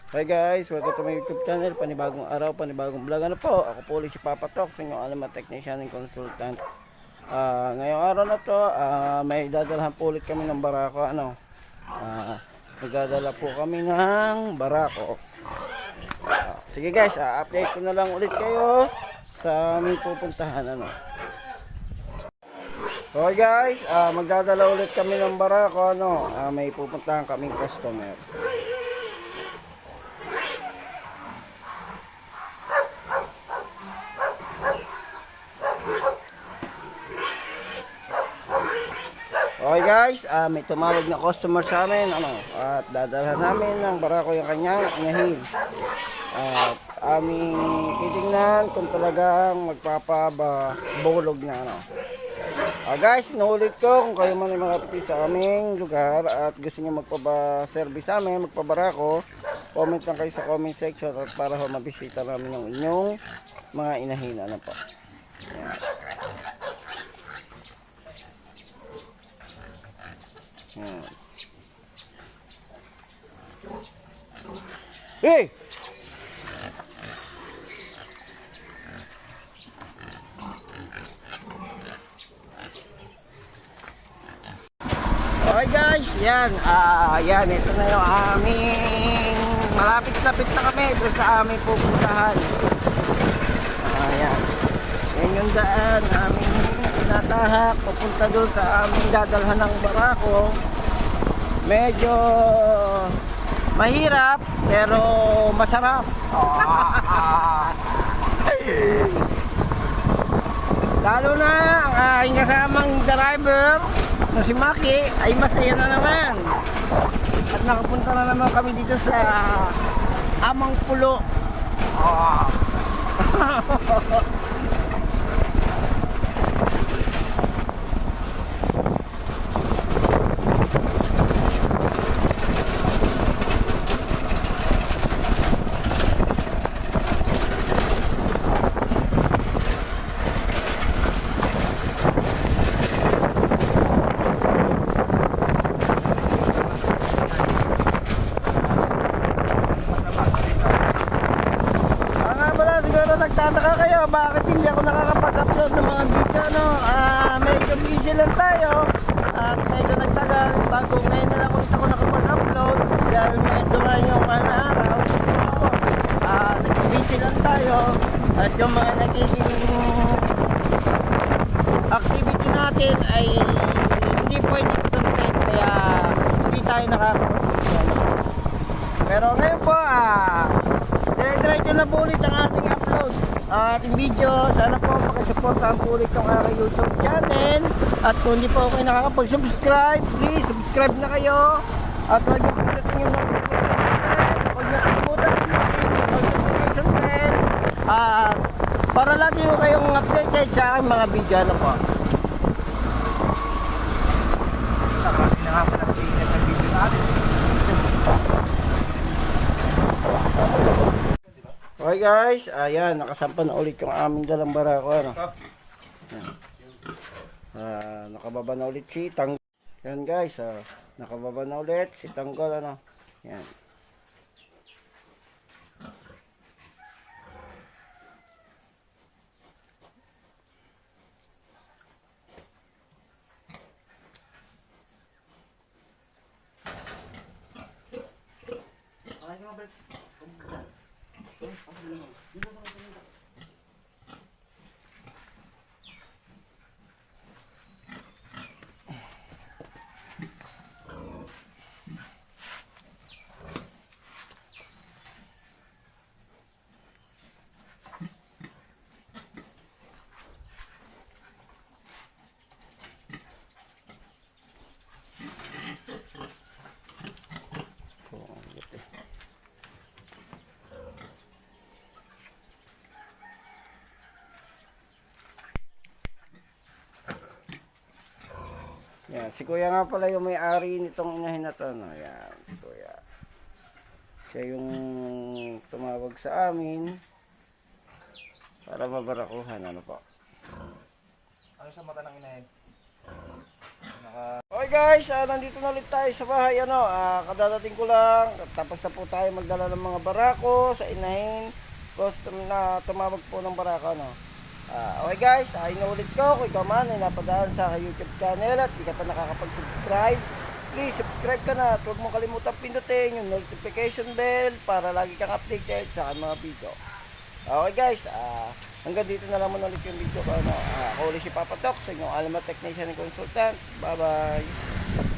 Hi guys, welcome to my YouTube channel. Panibagong araw, panibagong vlog. Ano po? Ako po ulit si Papa Talk, sa inyong alamat technician and consultant. Ngayong araw na to, may dadalhan po ulit kami ng barako. Magdadala po kami ng barako. Sige guys, update ko na lang ulit kayo sa aming pupuntahan. So guys, magdadala ulit kami ng barako. May pupuntahan kaming customer. Okay guys, may tumawag na customer sa amin, at dadalhan namin ng barako yung kanyang inahin. At aming titingnan kung talagang magpapabulog na guys, inuulit ko, kung kayo man ay makapiti sa aming lugar at gusto niyo magpaba-service sa amin, magpabarako, comment lang kayo sa comment section at para mabisita namin yung inyong mga inahin. Po. Ayan. Hey! Okay guys, yan. Yan, ito na yung aming malapit-lapit na kami doon sa aming pupuntahan. Yan. Yan yung daan aming tinatahak papunta doon sa aming dadalhan ng barako. Medyo mahirap pero masarap. Lalo na ang aking kasamang driver na si Maki ay masaya na naman. At nakapunta na naman kami dito sa Amang Pulo. Nagtataka kayo bakit hindi ako nakakapag-upload ng mga video, medyo busy lang tayo at medyo nagtagal bago ngayon na lang ulit ako nakapag-upload dahil medyo ngayon yung araw. Nag-busy lang tayo at yung mga nagiging activity natin ay hindi pwede content kaya hindi tayo nakakapag-upload. Pero ngayon po dire-diretso na po ulit ang ating upload, ating video. Sana po makasuportahan po ulit ang aking YouTube channel. At kung hindi po kayo nakakapag-subscribe, please subscribe na kayo. At huwag niyo pindutin yung notification, huwag niyo kalimutan pindutin yung notification bell. At para lagi ko kayong updated sa aking mga video. Po. Sapatin na nga po ng video natin. Okay guys, ayan, nakasampa na ulit yung aming dalang barako. Nakababa na ulit si Tanggol. Ayan guys, nakababa na ulit si Tanggol. Ayan. Yan, si Kuya nga pala yung may-ari nitong inahin na to. Yan, si Kuya. Siya yung tumawag sa amin para mabarakuhan. Po? Ano sa mata ng inahin? Okay Okay guys, nandito na ulit tayo sa bahay. Kadadating ko lang. Tapos na po tayo magdala ng mga barako sa inahin. Tapos na tumawag po ng barako. Okay guys, inuulit ko. Kung ikaw man ay napadaan sa YouTube channel at di ka pa nakakapag-subscribe, please subscribe ka na at huwag mo kalimutan pindutin yung notification bell para lagi kang updated sa aking mga video. Okay guys, hanggang dito na lang muna ulit yung video ko. Ako ulit si Papa Tok sa inyong Alamat Technician and Consultant. Bye bye.